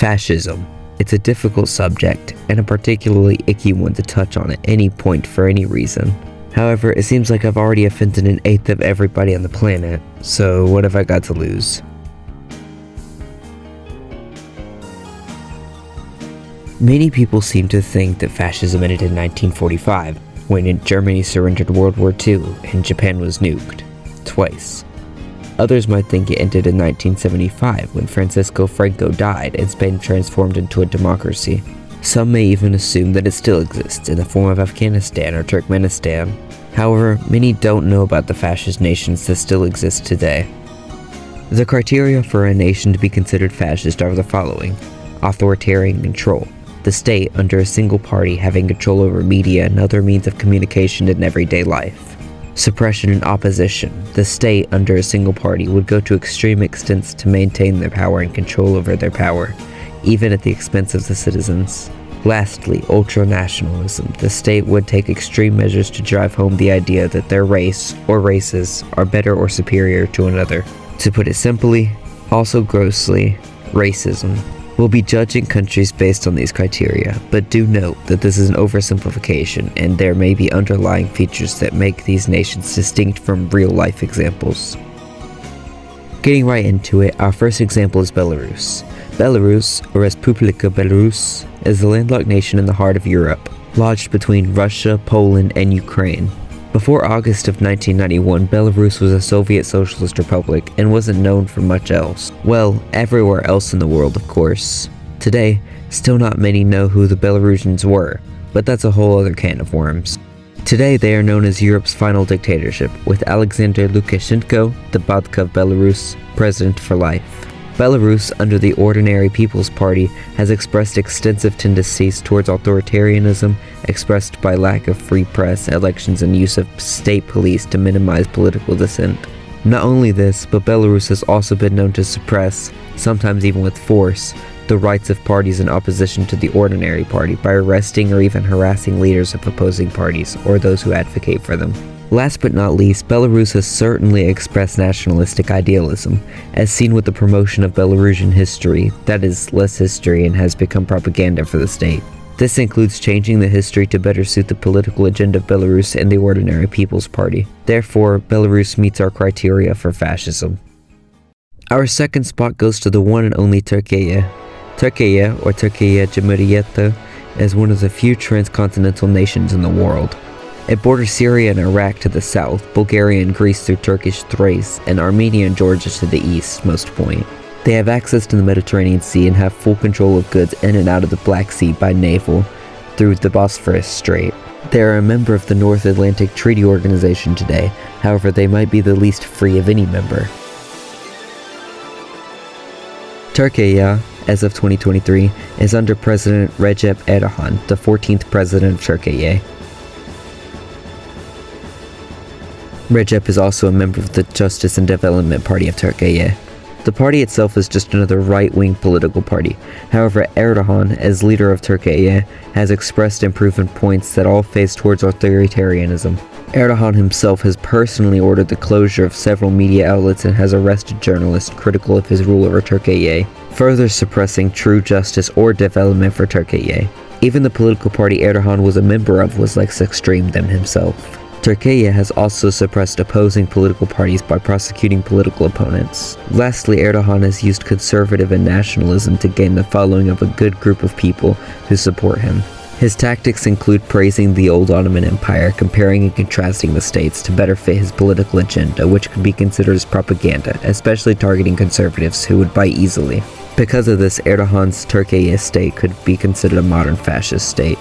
Fascism. It's a difficult subject, and a particularly icky one to touch on at any point for any reason. However, it seems like I've already offended an eighth of everybody on the planet, so what have I got to lose? Many people seem to think that fascism ended in 1945, when Germany surrendered World War II and Japan was nuked. Twice. Others might think it ended in 1975 when Francisco Franco died and Spain transformed into a democracy. Some may even assume that it still exists in the form of Afghanistan or Turkmenistan. However, many don't know about the fascist nations that still exist today. The criteria for a nation to be considered fascist are the following: authoritarian control, the state under a single party having control over media and other means of communication in everyday life. Suppression and opposition. The state under a single party would go to extreme extents to maintain their power and control over their power, even at the expense of the citizens. Lastly, ultranationalism. The state would take extreme measures to drive home the idea that their race or races are better or superior to another. To put it simply, also grossly, racism. We'll be judging countries based on these criteria, but do note that this is an oversimplification and there may be underlying features that make these nations distinct from real-life examples. Getting right into it, our first example is Belarus. Belarus, or Respublika Belarus, is a landlocked nation in the heart of Europe, lodged between Russia, Poland, and Ukraine. Before August of 1991, Belarus was a Soviet Socialist Republic and wasn't known for much else. Well, everywhere else in the world, of course. Today, still not many know who the Belarusians were, but that's a whole other can of worms. Today, they are known as Europe's final dictatorship, with Alexander Lukashenko, the Badka of Belarus, president for life. Belarus, under the Ordinary People's Party, has expressed extensive tendencies towards authoritarianism, expressed by lack of free press, elections, and use of state police to minimize political dissent. Not only this, but Belarus has also been known to suppress, sometimes even with force, the rights of parties in opposition to the Ordinary Party by arresting or even harassing leaders of opposing parties or those who advocate for them. Last but not least, Belarus has certainly expressed nationalistic idealism, as seen with the promotion of Belarusian history, that is, less history and has become propaganda for the state. This includes changing the history to better suit the political agenda of Belarus and the Ordinary People's Party. Therefore, Belarus meets our criteria for fascism. Our second spot goes to the one and only Turkey. Turkey, or Türkiye Cumhuriyeti, is one of the few transcontinental nations in the world. It borders Syria and Iraq to the south, Bulgaria and Greece through Turkish Thrace, and Armenia and Georgia to the east, most point. They have access to the Mediterranean Sea and have full control of goods in and out of the Black Sea by naval through the Bosphorus Strait. They are a member of the North Atlantic Treaty Organization today, however they might be the least free of any member. Turkey, as of 2023, is under President Recep Erdogan, the 14th president of Turkey. Recep is also a member of the Justice and Development Party of Turkey. The party itself is just another right-wing political party. However, Erdogan, as leader of Turkey, has expressed and proven points that all face towards authoritarianism. Erdogan himself has personally ordered the closure of several media outlets and has arrested journalists critical of his rule over Turkey, further suppressing true justice or development for Turkey. Even the political party Erdogan was a member of was less extreme than himself. Turkey has also suppressed opposing political parties by prosecuting political opponents. Lastly, Erdogan has used conservative and nationalism to gain the following of a good group of people who support him. His tactics include praising the old Ottoman Empire, comparing and contrasting the states to better fit his political agenda, which could be considered as propaganda, especially targeting conservatives who would buy easily. Because of this, Erdogan's Turkey state could be considered a modern fascist state.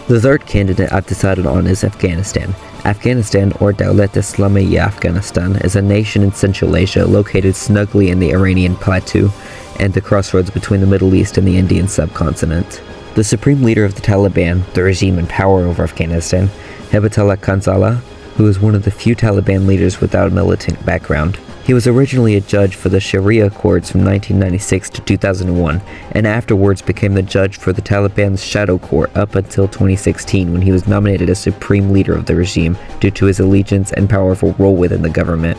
The third candidate I've decided on is Afghanistan. Afghanistan, or Dawlat Islamiyya Afghanistan, is a nation in Central Asia located snugly in the Iranian Plateau and the crossroads between the Middle East and the Indian subcontinent. The supreme leader of the Taliban, the regime in power over Afghanistan, Hibatullah Khanzala, who is one of the few Taliban leaders without a militant background. He was originally a judge for the Sharia courts from 1996 to 2001, and afterwards became the judge for the Taliban's shadow court up until 2016 when he was nominated as supreme leader of the regime due to his allegiance and powerful role within the government.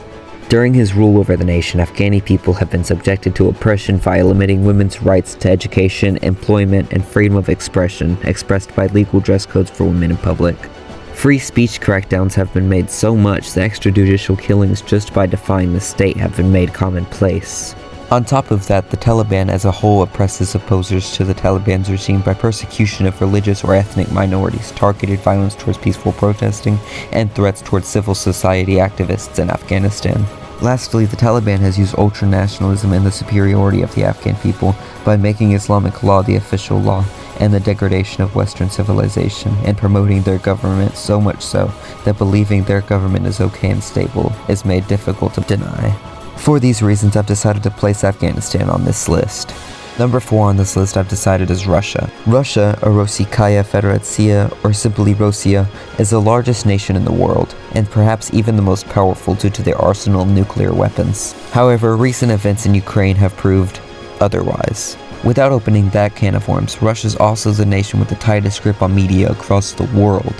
During his rule over the nation, Afghani people have been subjected to oppression via limiting women's rights to education, employment, and freedom of expression, expressed by legal dress codes for women in public. Free speech crackdowns have been made so much that extrajudicial killings just by defying the state have been made commonplace. On top of that, the Taliban as a whole oppresses opposers to the Taliban's regime by persecution of religious or ethnic minorities, targeted violence towards peaceful protesting, and threats towards civil society activists in Afghanistan. Lastly, the Taliban has used ultranationalism and the superiority of the Afghan people by making Islamic law the official law, and the degradation of Western civilization, and promoting their government so much so that believing their government is okay and stable is made difficult to deny. For these reasons, I've decided to place Afghanistan on this list. Number 4 on this list I've decided is Russia. Russia, or Rossiyskaya Federatsiya, or simply Rossiya, is the largest nation in the world, and perhaps even the most powerful due to their arsenal of nuclear weapons. However, recent events in Ukraine have proved otherwise. Without opening that can of worms, Russia is also the nation with the tightest grip on media across the world,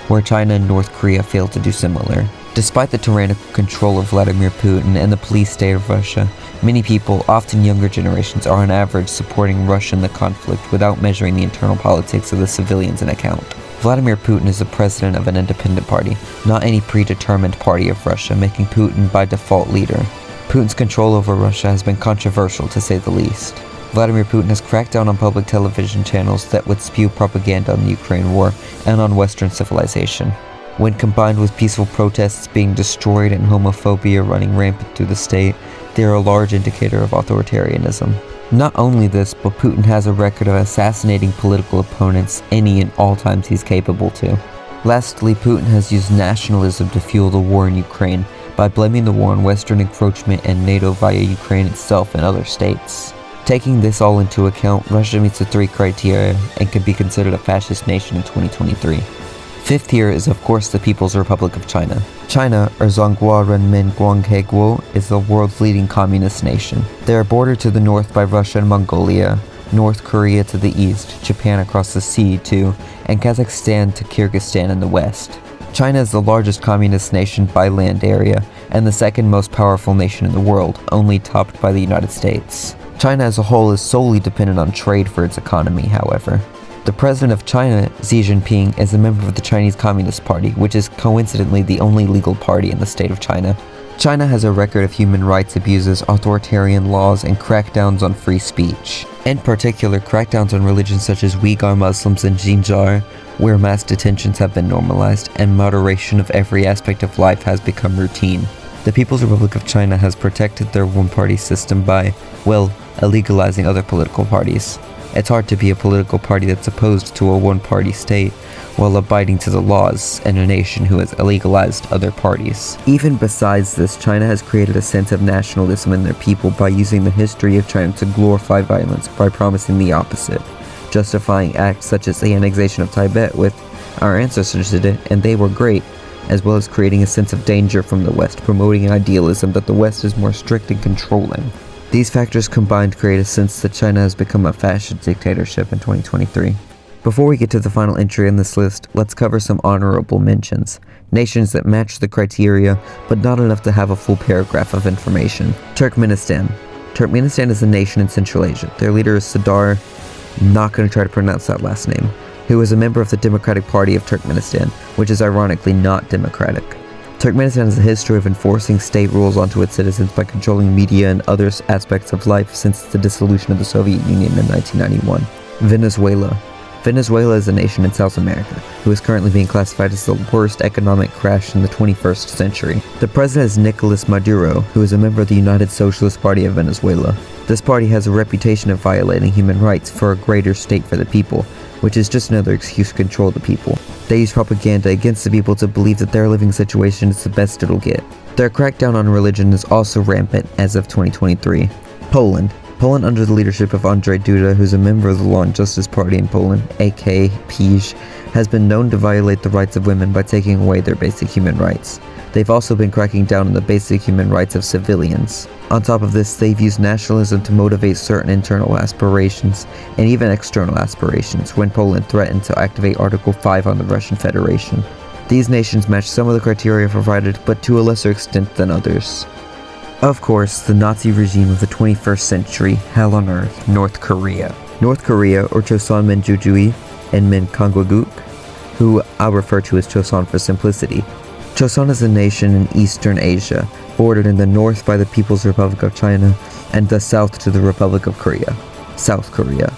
where China and North Korea fail to do similar. Despite the tyrannical control of Vladimir Putin and the police state of Russia, many people, often younger generations, are on average supporting Russia in the conflict without measuring the internal politics of the civilians in account. Vladimir Putin is the president of an independent party, not any predetermined party of Russia, making Putin by default leader. Putin's control over Russia has been controversial to say the least. Vladimir Putin has cracked down on public television channels that would spew propaganda on the Ukraine war and on Western civilization. When combined with peaceful protests being destroyed and homophobia running rampant through the state, they are a large indicator of authoritarianism. Not only this, but Putin has a record of assassinating political opponents any and all times he's capable to. Lastly, Putin has used nationalism to fuel the war in Ukraine by blaming the war on Western encroachment and NATO via Ukraine itself and other states. Taking this all into account, Russia meets the 3 criteria and can be considered a fascist nation in 2023. Fifth here is of course the People's Republic of China. China, or Zhonghua Renmin Guanghe Guo, is the world's leading communist nation. They are bordered to the north by Russia and Mongolia, North Korea to the east, Japan across the sea too, and Kazakhstan to Kyrgyzstan in the west. China is the largest communist nation by land area, and the second most powerful nation in the world, only topped by the United States. China as a whole is solely dependent on trade for its economy, however. The president of China, Xi Jinping, is a member of the Chinese Communist Party, which is coincidentally the only legal party in the state of China. China has a record of human rights abuses, authoritarian laws, and crackdowns on free speech. In particular, crackdowns on religions such as Uyghur Muslims in Xinjiang, where mass detentions have been normalized, and moderation of every aspect of life has become routine. The People's Republic of China has protected their one-party system by, well, illegalizing other political parties. It's hard to be a political party that's opposed to a one-party state while abiding to the laws in a nation who has illegalized other parties. Even besides this, China has created a sense of nationalism in their people by using the history of China to glorify violence by promising the opposite, justifying acts such as the annexation of Tibet with "our ancestors did it and they were great," as well as creating a sense of danger from the West, promoting idealism that the West is more strict and controlling. These factors combined create a sense that China has become a fascist dictatorship in 2023. Before we get to the final entry on this list, let's cover some honorable mentions. Nations that match the criteria, but not enough to have a full paragraph of information. Turkmenistan. Turkmenistan is a nation in Central Asia. Their leader is Sardar, not going to try to pronounce that last name, who is a member of the Democratic Party of Turkmenistan, which is ironically not democratic. Turkmenistan has a history of enforcing state rules onto its citizens by controlling media and other aspects of life since the dissolution of the Soviet Union in 1991. Venezuela. Venezuela is a nation in South America, who is currently being classified as the worst economic crash in the 21st century. The president is Nicolas Maduro, who is a member of the United Socialist Party of Venezuela. This party has a reputation of violating human rights for a greater state for the people, which is just another excuse to control the people. They use propaganda against the people to believe that their living situation is the best it'll get. Their crackdown on religion is also rampant as of 2023. Poland. Poland, under the leadership of Andrzej Duda, who's a member of the Law and Justice Party in Poland, aka PiS, has been known to violate the rights of women by taking away their basic human rights. They've also been cracking down on the basic human rights of civilians. On top of this, they've used nationalism to motivate certain internal aspirations, and even external aspirations, when Poland threatened to activate Article 5 on the Russian Federation. These nations match some of the criteria provided, but to a lesser extent than others. Of course, the Nazi regime of the 21st century, hell on earth, North Korea. North Korea, or Choson Minjujui and Min Kangwaguk, who I'll refer to as Choson for simplicity. Choson is a nation in Eastern Asia, bordered in the north by the People's Republic of China, and the south to the Republic of Korea, South Korea.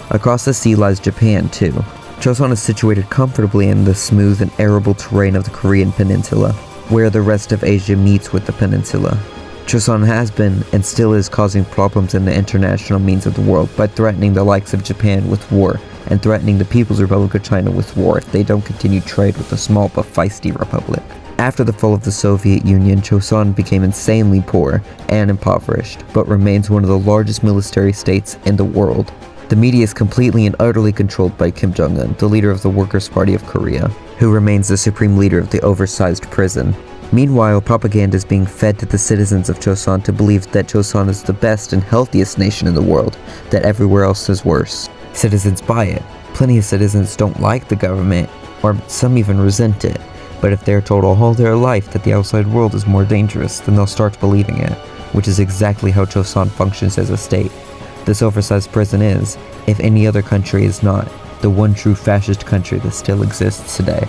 Across the sea lies Japan, too. Choson is situated comfortably in the smooth and arable terrain of the Korean peninsula, where the rest of Asia meets with the peninsula. Choson has been, and still is, causing problems in the international means of the world by threatening the likes of Japan with war, and threatening the People's Republic of China with war if they don't continue trade with the small but feisty republic. After the fall of the Soviet Union, Choson became insanely poor and impoverished, but remains one of the largest military states in the world. The media is completely and utterly controlled by Kim Jong-un, the leader of the Workers' Party of Korea, who remains the supreme leader of the oversized prison. Meanwhile, propaganda is being fed to the citizens of Choson to believe that Choson is the best and healthiest nation in the world, that everywhere else is worse. Citizens buy it. Plenty of citizens don't like the government, or some even resent it. But if they're told all their life that the outside world is more dangerous, then they'll start believing it, which is exactly how Choson functions as a state. This oversized prison is, if any other country is not, the one true fascist country that still exists today.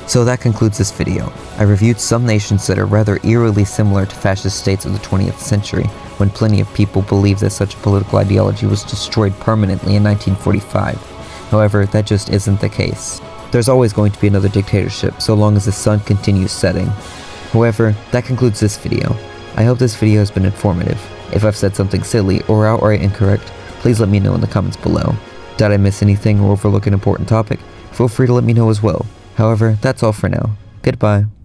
So that concludes this video. I reviewed some nations that are rather eerily similar to fascist states of the 20th century, when plenty of people believe that such a political ideology was destroyed permanently in 1945. However, that just isn't the case. There's always going to be another dictatorship, so long as the sun continues setting. However, that concludes this video. I hope this video has been informative. If I've said something silly or outright incorrect, please let me know in the comments below. Did I miss anything or overlook an important topic? Feel free to let me know as well. However, that's all for now. Goodbye.